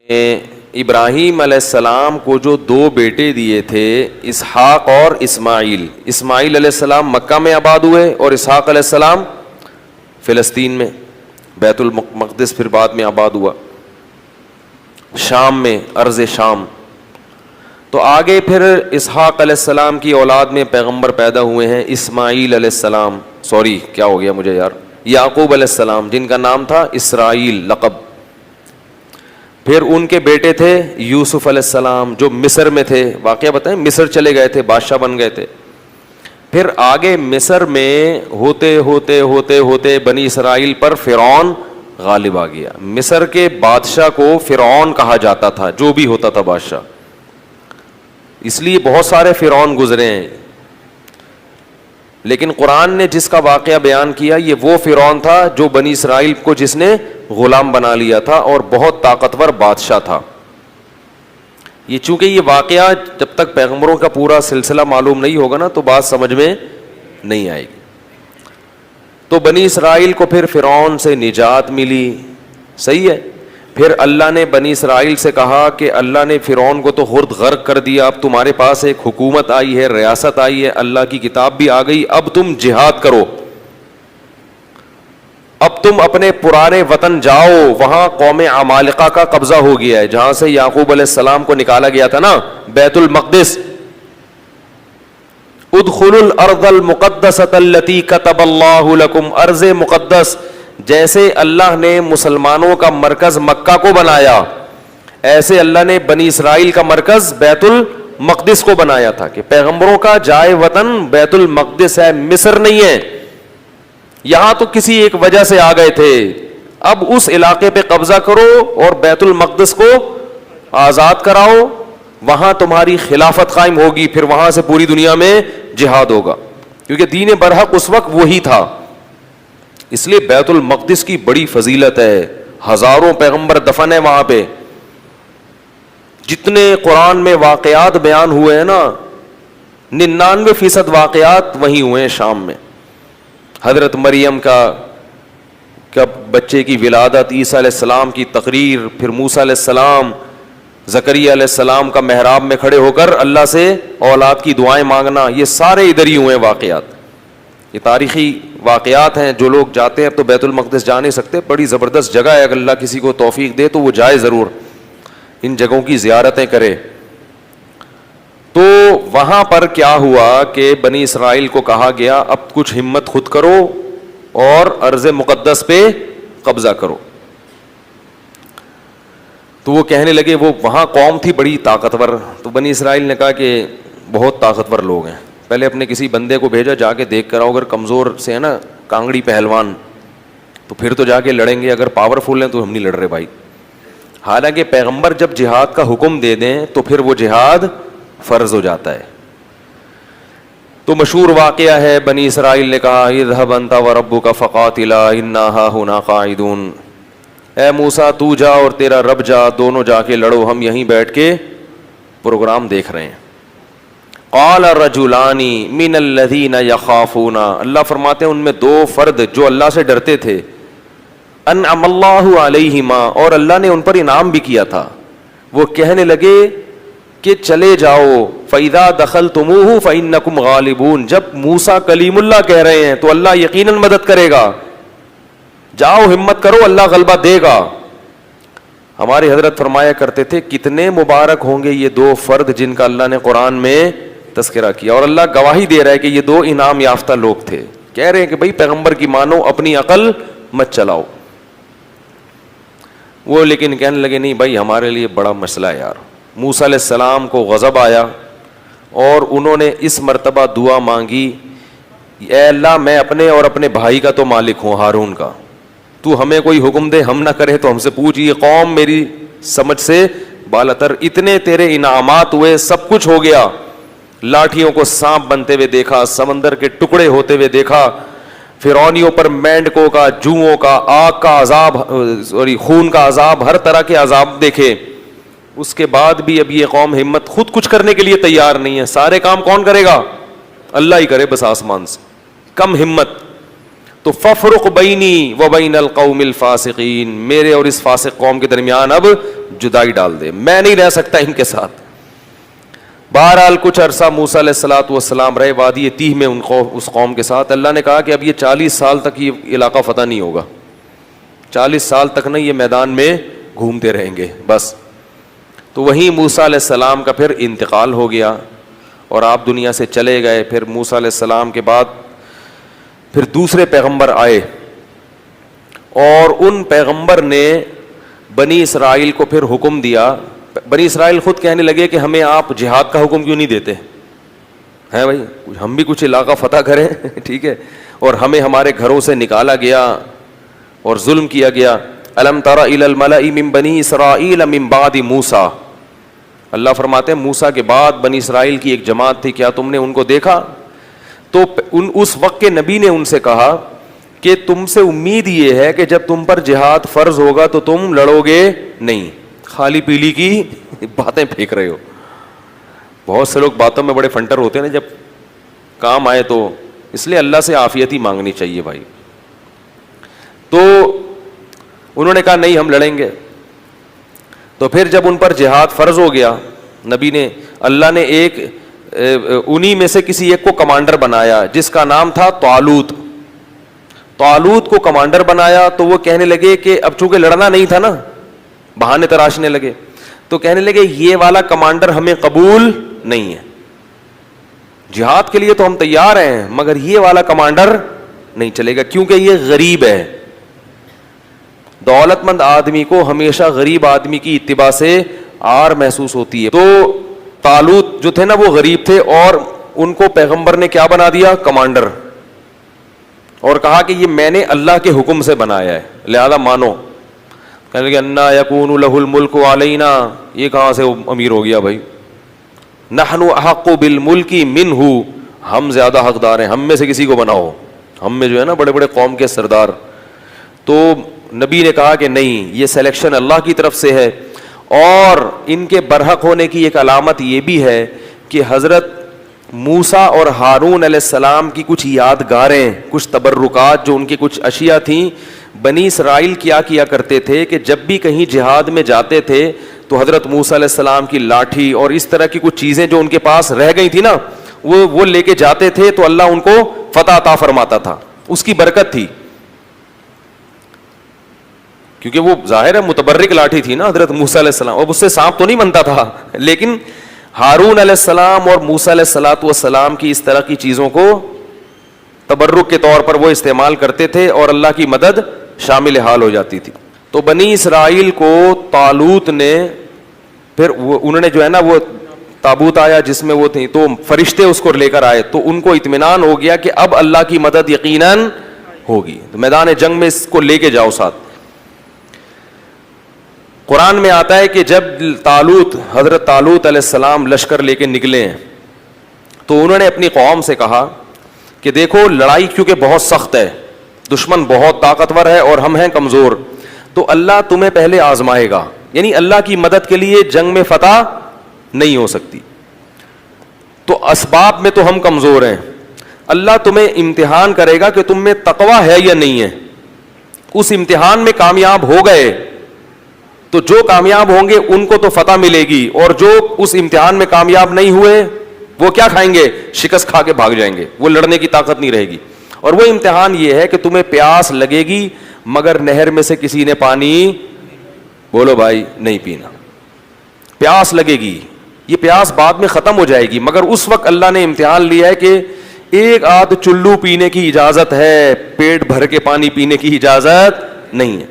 ابراہیم علیہ السلام کو جو دو بیٹے دیے تھے اسحاق اور اسماعیل، اسماعیل علیہ السلام مکہ میں آباد ہوئے اور اسحاق علیہ السلام فلسطین میں، بیت المقدس پھر بعد میں آباد ہوا، شام میں، ارض شام۔ تو آگے پھر اسحاق علیہ السلام کی اولاد میں پیغمبر پیدا ہوئے ہیں، اسماعیل علیہ السلام، کیا ہو گیا مجھے یار، یعقوب علیہ السلام جن کا نام تھا اسرائیل لقب۔ پھر ان کے بیٹے تھے یوسف علیہ السلام جو مصر میں تھے، واقعہ بتائیں، مصر چلے گئے تھے، بادشاہ بن گئے تھے۔ پھر آگے مصر میں ہوتے ہوتے ہوتے ہوتے بنی اسرائیل پر فرعون غالب آ گیا۔ مصر کے بادشاہ کو فرعون کہا جاتا تھا، جو بھی ہوتا تھا بادشاہ، اس لیے بہت سارے فرعون گزرے ہیں، لیکن قرآن نے جس کا واقعہ بیان کیا یہ وہ فرعون تھا جو بنی اسرائیل کو جس نے غلام بنا لیا تھا اور بہت طاقتور بادشاہ تھا۔ یہ چونکہ یہ واقعہ جب تک پیغمبروں کا پورا سلسلہ معلوم نہیں ہوگا نا تو بات سمجھ میں نہیں آئے گی۔ تو بنی اسرائیل کو پھر فرعون سے نجات ملی، صحیح ہے۔ پھر اللہ نے بنی اسرائیل سے کہا کہ اللہ نے فرعون کو تو خود غرق کر دیا، اب تمہارے پاس ایک حکومت آئی ہے، ریاست آئی ہے، اللہ کی کتاب بھی آ گئی، اب تم جہاد کرو، اب تم اپنے پرانے وطن جاؤ۔ وہاں قوم عمالقہ کا قبضہ ہو گیا ہے، جہاں سے یعقوب علیہ السلام کو نکالا گیا تھا نا، بیت المقدس۔ ادخلوا الارض المقدسۃ التی کتب اللہ لکم، ارض مقدس، جیسے اللہ نے مسلمانوں کا مرکز مکہ کو بنایا، ایسے اللہ نے بنی اسرائیل کا مرکز بیت المقدس کو بنایا تھا کہ پیغمبروں کا جائے وطن بیت المقدس ہے، مصر نہیں ہے۔ یہاں تو کسی ایک وجہ سے آ گئے تھے، اب اس علاقے پہ قبضہ کرو اور بیت المقدس کو آزاد کراؤ، وہاں تمہاری خلافت قائم ہوگی، پھر وہاں سے پوری دنیا میں جہاد ہوگا، کیونکہ دین برحق اس وقت وہی تھا۔ اس لیے بیت المقدس کی بڑی فضیلت ہے، ہزاروں پیغمبر دفن ہیں وہاں پہ۔ جتنے قرآن میں واقعات بیان ہوئے ہیں نا، 99% واقعات وہیں ہوئے ہیں، شام میں۔ حضرت مریم کا بچے کی ولادت، عیسیٰ علیہ السلام کی تقریر، پھر موسیٰ علیہ السلام، زکریا علیہ السلام کا محراب میں کھڑے ہو کر اللہ سے اولاد کی دعائیں مانگنا، یہ سارے ادھر ہی ہوئے ہیں واقعات۔ یہ تاریخی واقعات ہیں، جو لوگ جاتے ہیں تو بیت المقدس جا نہیں سکتے، بڑی زبردست جگہ ہے، اگر اللہ کسی کو توفیق دے تو وہ جائے ضرور، ان جگہوں کی زیارتیں کرے۔ تو وہاں پر کیا ہوا کہ بنی اسرائیل کو کہا گیا اب کچھ ہمت خود کرو اور ارض مقدس پہ قبضہ کرو۔ تو وہ کہنے لگے، وہ وہاں قوم تھی بڑی طاقتور، تو بنی اسرائیل نے کہا کہ بہت طاقتور لوگ ہیں، پہلے اپنے کسی بندے کو بھیجا، جا کے دیکھ کر آؤ، اگر کمزور سے ہے نا کانگڑی پہلوان تو پھر تو جا کے لڑیں گے، اگر پاورفل ہیں تو ہم نہیں لڑ رہے بھائی۔ حالانکہ پیغمبر جب جہاد کا حکم دے دیں تو پھر وہ جہاد فرض ہو جاتا ہے۔ تو مشہور واقعہ ہے، بنی اسرائیل نے کہا اذهب انت وربك فقاتلا انا هاهنا قاعدون، اے موسیٰ تو جا اور تیرا رب جا، دونوں جا کے لڑو، ہم یہیں بیٹھ کے پروگرام دیکھ رہے ہیں۔ قال رجلان من الذين يخافون، اللہ فرماتے ہیں ان میں دو فرد جو اللہ سے ڈرتے تھے، انعم اللہ علیہما، اور اللہ نے ان پر انعام بھی کیا تھا، وہ کہنے لگے کہ چلے جاؤ، فَإِذَا دَخَلْتُمُوهُ فَإِنَّكُمْ غَالِبُونَ، جب موسیٰ کلیم اللہ کہہ رہے ہیں تو اللہ یقیناً مدد کرے گا، جاؤ ہمت کرو، اللہ غلبہ دے گا۔ ہمارے حضرت فرمایا کرتے تھے کتنے مبارک ہوں گے یہ دو فرد جن کا اللہ نے قرآن میں تذکرہ کیا، اور اللہ گواہی دے رہا ہے کہ یہ دو انعام یافتہ لوگ تھے، کہہ رہے ہیں کہ بھئی پیغمبر کی مانو، اپنی عقل مت چلاؤ۔ وہ لیکن کہنے لگے نہیں بھائی ہمارے لیے بڑا مسئلہ ہے یار۔ موسیٰ علیہ السلام کو غضب آیا اور انہوں نے اس مرتبہ دعا مانگی، اے اللہ میں اپنے اور اپنے بھائی کا تو مالک ہوں، ہارون کا، تو ہمیں کوئی حکم دے، ہم نہ کرے تو ہم سے پوچھ، یہ قوم میری سمجھ سے بالاتر، اتنے تیرے انعامات ہوئے، سب کچھ ہو گیا، لاٹھیوں کو سانپ بنتے ہوئے دیکھا، سمندر کے ٹکڑے ہوتے ہوئے دیکھا، فرعونیوں پر مینڈکوں کا، جوؤں کا، آگ کا عذاب، خون کا عذاب، ہر طرح کے عذاب دیکھے، اس کے بعد بھی اب یہ قوم ہمت خود کچھ کرنے کے لیے تیار نہیں ہے، سارے کام کون کرے گا؟ اللہ ہی کرے بس آسمان سے، کم ہمت۔ تو ففرق بینی و بین القوم الفاسقین، میرے اور اس فاسق قوم کے درمیان اب جدائی ڈال دے، میں نہیں رہ سکتا ان کے ساتھ۔ بہرحال کچھ عرصہ موسیٰ علیہ الصلوۃ والسلام رہے وادی تیہ میں اس قوم کے ساتھ۔ اللہ نے کہا کہ اب یہ 40 سال تک یہ علاقہ فتح نہیں ہوگا، 40 سال تک نہیں، یہ میدان میں گھومتے رہیں گے بس۔ تو وہیں موسیٰ علیہ السلام کا پھر انتقال ہو گیا اور آپ دنیا سے چلے گئے۔ پھر موسیٰ علیہ السلام کے بعد پھر دوسرے پیغمبر آئے، اور ان پیغمبر نے بنی اسرائیل کو پھر حکم دیا۔ بنی اسرائیل خود کہنے لگے کہ ہمیں آپ جہاد کا حکم کیوں نہیں دیتے ہیں بھائی، ہم بھی کچھ علاقہ فتح کریں ٹھیک ہے، اور ہمیں ہمارے گھروں سے نکالا گیا اور ظلم کیا گیا۔ الم تر الی الملأ من بنی اسرائیل من بعد موسیٰ، اللہ فرماتے ہیں موسیٰ کے بعد بنی اسرائیل کی ایک جماعت تھی، کیا تم نے ان کو دیکھا؟ تو اس وقت کے نبی نے ان سے کہا کہ تم سے امید یہ ہے کہ جب تم پر جہاد فرض ہوگا تو تم لڑو گے نہیں، خالی پیلی کی باتیں پھینک رہے ہو۔ بہت سے لوگ باتوں میں بڑے فنٹر ہوتے ہیں نا، جب کام آئے تو، اس لیے اللہ سے عافیت ہی مانگنی چاہیے بھائی۔ تو انہوں نے کہا نہیں ہم لڑیں گے۔ تو پھر جب ان پر جہاد فرض ہو گیا، نبی نے، اللہ نے ایک انہی میں سے کسی ایک کو کمانڈر بنایا جس کا نام تھا طالوت۔ طالوت کو کمانڈر بنایا تو وہ کہنے لگے کہ اب چونکہ لڑنا نہیں تھا نا، بہانے تراشنے لگے، تو کہنے لگے یہ والا کمانڈر ہمیں قبول نہیں ہے، جہاد کے لیے تو ہم تیار ہیں مگر یہ والا کمانڈر نہیں چلے گا کیونکہ یہ غریب ہے۔ دولت مند آدمی کو ہمیشہ غریب آدمی کی اتباع سے آر محسوس ہوتی ہے۔ تو طالوت جو تھے نا وہ غریب تھے، اور ان کو پیغمبر نے کیا بنا دیا؟ کمانڈر، اور کہا کہ یہ میں نے اللہ کے حکم سے بنایا ہے لہذا مانو۔ کہنے لگے انا یکون لہ الملک علینا، یہ کہاں سے امیر ہو گیا بھائی؟ نحن احق بالملک منہ، ہم زیادہ حقدار ہیں، ہم میں سے کسی کو بناؤ، ہم میں جو ہے نا بڑے بڑے قوم کے سردار۔ تو نبی نے کہا کہ نہیں، یہ سلیکشن اللہ کی طرف سے ہے۔ اور ان کے برحق ہونے کی ایک علامت یہ بھی ہے کہ حضرت موسیٰ اور ہارون علیہ السلام کی کچھ یادگاریں، کچھ تبرکات، جو ان کی کچھ اشیاء تھیں، بنی اسرائیل کیا کرتے تھے کہ جب بھی کہیں جہاد میں جاتے تھے تو حضرت موسیٰ علیہ السلام کی لاٹھی اور اس طرح کی کچھ چیزیں جو ان کے پاس رہ گئی تھی نا، وہ لے کے جاتے تھے تو اللہ ان کو فتح عطا فرماتا تھا، اس کی برکت تھی، کیونکہ وہ ظاہر ہے متبرک لاٹھی تھی نا حضرت موسیٰ علیہ السلام، اب اس سے سانپ تو نہیں بنتا تھا، لیکن ہارون علیہ السلام اور موسیٰ علیہ السلام کی اس طرح کی چیزوں کو تبرک کے طور پر وہ استعمال کرتے تھے اور اللہ کی مدد شامل حال ہو جاتی تھی۔ تو بنی اسرائیل کو طالوت نے پھر انہوں نے جو ہے نا وہ تابوت آیا جس میں وہ تھی، تو فرشتے اس کو لے کر آئے، تو ان کو اطمینان ہو گیا کہ اب اللہ کی مدد یقیناً ہوگی، تو میدان جنگ میں اس کو لے کے جاؤ ساتھ۔ قرآن میں آتا ہے کہ جب حضرت طالوت علیہ السلام لشکر لے کے نکلے ہیں تو انہوں نے اپنی قوم سے کہا کہ دیکھو لڑائی کیونکہ بہت سخت ہے، دشمن بہت طاقتور ہے اور ہم ہیں کمزور، تو اللہ تمہیں پہلے آزمائے گا، یعنی اللہ کی مدد کے لیے جنگ میں فتح نہیں ہو سکتی، تو اسباب میں تو ہم کمزور ہیں، اللہ تمہیں امتحان کرے گا کہ تم میں تقوی ہے یا نہیں ہے، اس امتحان میں کامیاب ہو گئے تو جو کامیاب ہوں گے ان کو تو فتح ملے گی، اور جو اس امتحان میں کامیاب نہیں ہوئے وہ کیا کھائیں گے؟ شکست کھا کے بھاگ جائیں گے، وہ لڑنے کی طاقت نہیں رہے گی۔ اور وہ امتحان یہ ہے کہ تمہیں پیاس لگے گی مگر نہر میں سے کسی نے پانی، بولو بھائی، نہیں پینا، پیاس لگے گی، یہ پیاس بعد میں ختم ہو جائے گی، مگر اس وقت اللہ نے امتحان لیا ہے کہ ایک آدھ چلو پینے کی اجازت ہے، پیٹ بھر کے پانی پینے کی اجازت نہیں ہے،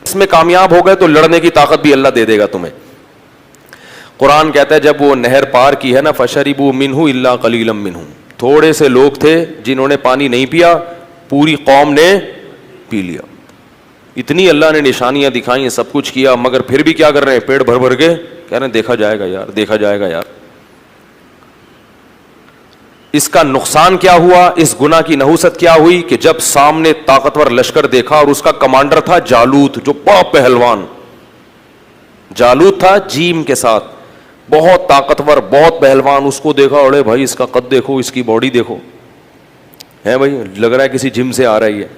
اس میں کامیاب ہو گئے تو لڑنے کی طاقت بھی اللہ دے دے گا تمہیں۔ قرآن کہتا ہے جب وہ نہر پار کی ہے نا، فشربوا منہ الا قلیلا منہم، تھوڑے سے لوگ تھے جنہوں نے پانی نہیں پیا، پوری قوم نے پی لیا، اتنی اللہ نے نشانیاں دکھائیں، سب کچھ کیا، مگر پھر بھی کیا کر رہے ہیں؟ پیٹ بھر بھر کے کہہ رہے ہیں دیکھا جائے گا یار، دیکھا جائے گا یار۔ اس کا نقصان کیا ہوا؟ اس گناہ کی نحوست کیا ہوئی کہ جب سامنے طاقتور لشکر دیکھا اور اس کا کمانڈر تھا جالوت، جو بہت پہلوان جالوت تھا، جیم کے ساتھ، بہت طاقتور، بہت پہلوان، اس کو دیکھا، اڑے بھائی اس کا قد دیکھو، اس کی باڈی دیکھو، ہے بھائی لگ رہا ہے کسی جم سے آ رہی ہے،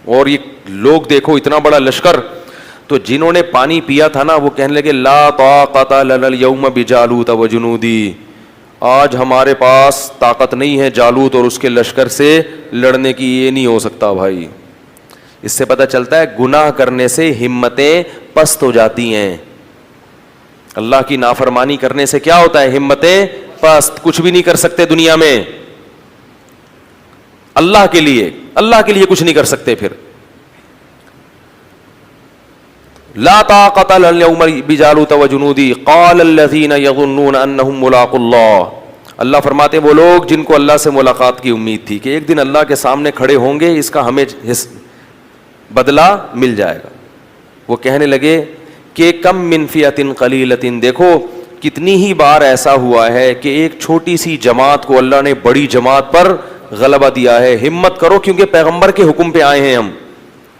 اور یہ لوگ دیکھو اتنا بڑا لشکر. تو جنہوں نے پانی پیا تھا نا وہ کہنے لگے لا طاقت لنا اليوم بجالوت وجنودی, آج ہمارے پاس طاقت نہیں ہے جالوت اور اس کے لشکر سے لڑنے کی, یہ نہیں ہو سکتا بھائی. اس سے پتہ چلتا ہے گناہ کرنے سے ہمتیں پست ہو جاتی ہیں. اللہ کی نافرمانی کرنے سے کیا ہوتا ہے؟ ہمتیں پست, کچھ بھی نہیں کر سکتے دنیا میں. اللہ کے لیے کچھ نہیں کر سکتے. پھر لا طاقت لنا اليوم بجالوت وجنودی قال الذين يظنون انهم ملاقو اللہ. اللہ فرماتے ہیں وہ لوگ جن کو اللہ سے ملاقات کی امید تھی کہ ایک دن اللہ کے سامنے کھڑے ہوں گے, اس کا ہمیں بدلہ مل جائے گا, وہ کہنے لگے کہ کم من فئۃ قلیلۃ, دیکھو کتنی ہی بار ایسا ہوا ہے کہ ایک چھوٹی سی جماعت کو اللہ نے بڑی جماعت پر غلبہ دیا ہے. ہمت کرو کیونکہ پیغمبر کے حکم پہ آئے ہیں ہم.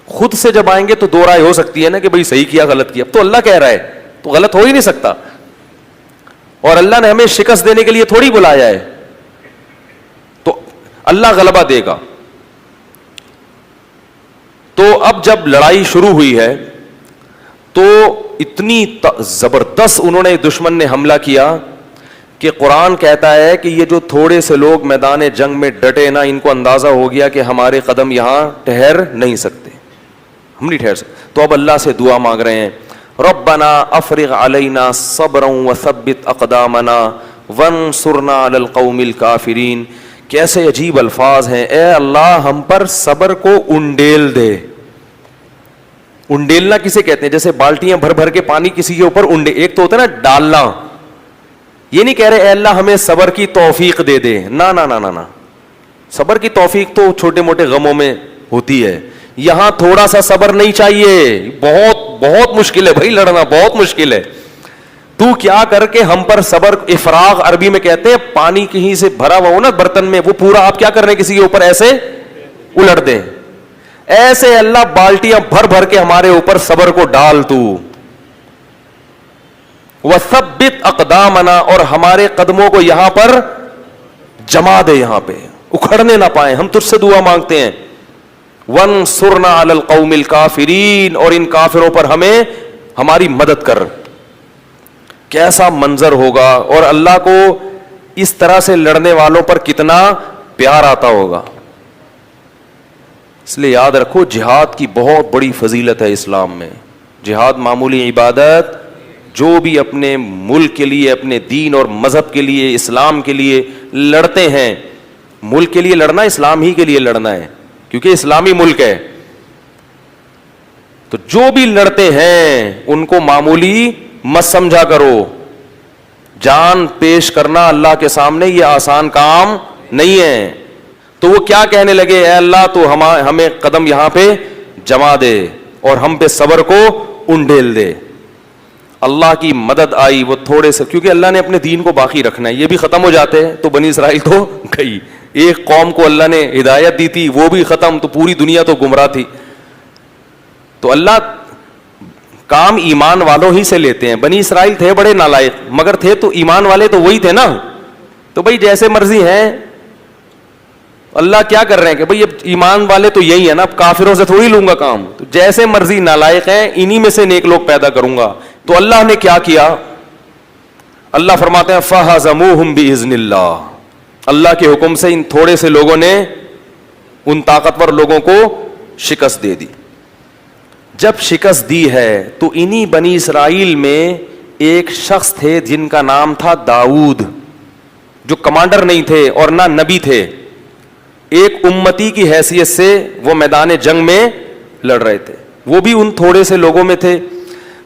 خود سے جب آئیں گے تو دو رائے ہو سکتی ہے نا کہ بھئی صحیح کیا غلط کیا, اب تو اللہ کہہ رہا ہے تو غلط ہو ہی نہیں سکتا. اور اللہ نے ہمیں شکست دینے کے لیے تھوڑی بلایا ہے, تو اللہ غلبہ دے گا. تو اب جب لڑائی شروع ہوئی ہے تو اتنی زبردست انہوں نے دشمن نے حملہ کیا کہ قرآن کہتا ہے کہ یہ جو تھوڑے سے لوگ میدان جنگ میں ڈٹے نا, ان کو اندازہ ہو گیا کہ ہمارے قدم یہاں ٹھہر نہیں سکتے, ہم نہیں ٹھہر سکتے. تو اب اللہ سے دعا مانگ رہے ہیں ربنا افرغ علینا صبرا وثبت اقدامنا وانصرنا علی القوم الکافرین. کیسے عجیب الفاظ ہیں, اے اللہ ہم پر صبر کو انڈیل دے. انڈیلنا کسے کہتے ہیں؟ جیسے بالٹیاں بھر بھر کے پانی کسی کے اوپر ایک تو ہوتا ہے نا ڈالنا, یہ نہیں کہہ رہے اے اللہ ہمیں صبر کی توفیق دے دے, نا نا نا نا, صبر کی توفیق تو چھوٹے موٹے غموں میں ہوتی ہے. یہاں تھوڑا سا صبر نہیں چاہیے, بہت بہت مشکل ہے بھائی, لڑنا بہت مشکل ہے. تو کیا کر کے ہم پر صبر, افراغ عربی میں کہتے ہیں پانی کہیں سے بھرا ہوا ہو نا برتن میں, وہ پورا آپ کیا کر رہے ہیں کسی کے اوپر ایسے الٹ دیں, ایسے اللہ بالٹیاں بھر بھر کے ہمارے اوپر صبر کو ڈال تو. وثبت اقدامنا, اور ہمارے قدموں کو یہاں پر جما دے, یہاں پہ اکھڑنے نہ پائیں. ہم تجھ سے دعا مانگتے ہیں وانصرنا علی القوم الکافرین, اور ان کافروں پر ہمیں ہماری مدد کر. کیسا منظر ہوگا, اور اللہ کو اس طرح سے لڑنے والوں پر کتنا پیار آتا ہوگا. اس لیے یاد رکھو جہاد کی بہت بڑی فضیلت ہے اسلام میں. جہاد معمولی عبادت, جو بھی اپنے ملک کے لیے, اپنے دین اور مذہب کے لیے, اسلام کے لیے لڑتے ہیں, ملک کے لیے لڑنا اسلام ہی کے لیے لڑنا ہے کیونکہ اسلامی ملک ہے, تو جو بھی لڑتے ہیں ان کو معمولی مت سمجھا کرو. جان پیش کرنا اللہ کے سامنے یہ آسان کام نہیں ہے. تو وہ کیا کہنے لگے, اے اللہ تو ہمیں قدم یہاں پہ جما دے اور ہم پہ صبر کو انڈیل دے. اللہ کی مدد آئی, وہ تھوڑے سے, کیونکہ اللہ نے اپنے دین کو باقی رکھنا ہے. یہ بھی ختم ہو جاتے ہیں تو بنی اسرائیل تو گئی. ایک قوم کو اللہ نے ہدایت دی تھی, وہ بھی ختم, تو پوری دنیا تو گمراہ تھی. تو اللہ کام ایمان والوں ہی سے لیتے ہیں. بنی اسرائیل تھے بڑے نالائق, مگر تھے تو ایمان والے تو وہی تھے نا. تو بھائی جیسے مرضی ہیں, اللہ کیا کر رہے ہیں کہ بھائی اب ایمان والے تو یہی ہے نا, اب کافروں سے تھوڑی لوں گا کام. تو جیسے مرضی نالائق ہیں, انہی میں سے نیک لوگ پیدا کروں گا. تو اللہ نے کیا کیا, اللہ فرماتے ہیں فَهَزَمُوهُمْ بِإِذْنِ اللَّهِ, اللہ کے حکم سے ان تھوڑے سے لوگوں نے ان طاقتور لوگوں کو شکست دے دی. جب شکست دی ہے تو انہی بنی اسرائیل میں ایک شخص تھے جن کا نام تھا داؤد, جو کمانڈر نہیں تھے اور نہ نبی تھے. ایک امتی کی حیثیت سے وہ میدان جنگ میں لڑ رہے تھے. وہ بھی ان تھوڑے سے لوگوں میں تھے.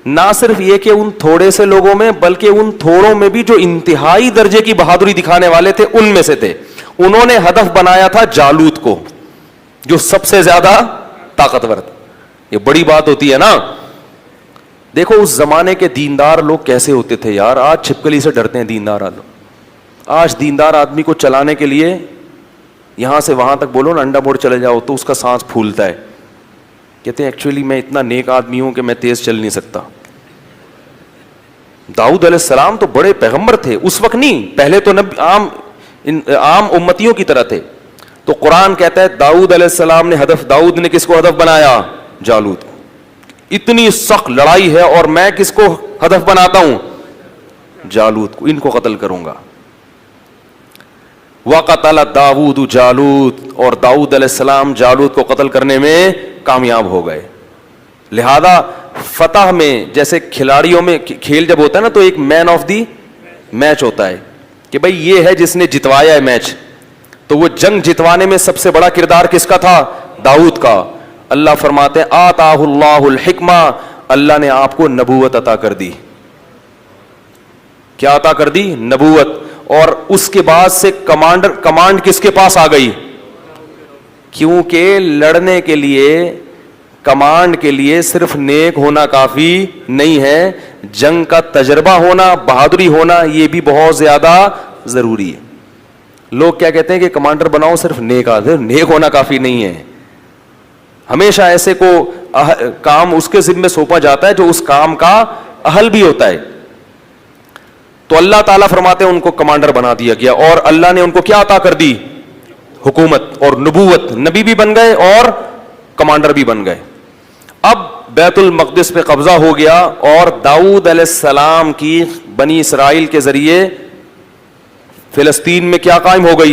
نہ صرف یہ کہ ان تھوڑے سے لوگوں میں, بلکہ ان تھوڑوں میں بھی جو انتہائی درجے کی بہادری دکھانے والے تھے ان میں سے تھے. انہوں نے ہدف بنایا تھا جالوت کو, جو سب سے زیادہ طاقتور تھا. یہ بڑی بات ہوتی ہے نا. دیکھو اس زمانے کے دیندار لوگ کیسے ہوتے تھے یار. آج چھپکلی سے ڈرتے ہیں دیندار لوگ. آج دیندار آدمی کو چلانے کے لیے یہاں سے وہاں تک بولو نا, انڈا موڑ چلے جاؤ تو اس کا سانس پھولتا ہے. کہتے ہیں ایکچولی میں اتنا نیک آدمی ہوں کہ میں تیز چل نہیں سکتا. داؤد علیہ السلام تو بڑے پیغمبر تھے اس وقت, نہیں پہلے تو عام امتیوں کی طرح تھے, تو قرآن کہتا ہے داؤد علیہ السلام نے ہدف, داؤد نے کس کو ہدف بنایا؟ جالوت. اتنی سخت لڑائی ہے اور میں کس کو ہدف بناتا ہوں؟ جالوت کو, ان کو قتل کروں گا. وقتل داؤد جالوت, اور داؤد علیہ السلام جالوت کو قتل کرنے میں کامیاب ہو گئے. لہذا فتح میں جیسے کھلاڑیوں میں کھیل جب ہوتا ہے نا تو ایک مین آف دی میچ ہوتا ہے کہ بھائی یہ ہے جس نے جتوایا ہے میچ, تو وہ جنگ جتوانے میں سب سے بڑا کردار کس کا تھا؟ داؤد کا. اللہ فرماتے ہیں آتاہ اللہ الحکمہ, اللہ نے آپ کو نبوت عطا کر دی. کیا عطا کر دی؟ نبوت. اور اس کے بعد سے کمانڈ کس کے پاس آ گئی؟ کیونکہ لڑنے کے لیے, کمانڈ کے لیے صرف نیک ہونا کافی نہیں ہے, جنگ کا تجربہ ہونا, بہادری ہونا, یہ بھی بہت زیادہ ضروری ہے. لوگ کیا کہتے ہیں کہ کمانڈر بناؤ صرف نیک آدمی, نیک ہونا کافی نہیں ہے. ہمیشہ ایسے کو کام اس کے ذمہ سونپا جاتا ہے جو اس کام کا اہل بھی ہوتا ہے. تو اللہ تعالیٰ فرماتے ہیں ان کو کمانڈر بنا دیا گیا, اور اللہ نے ان کو کیا عطا کر دی؟ حکومت اور نبوت. نبی بھی بن گئے اور کمانڈر بھی بن گئے. اب بیت المقدس پہ قبضہ ہو گیا, اور داؤد علیہ السلام کی بنی اسرائیل کے ذریعے فلسطین میں کیا قائم ہو گئی؟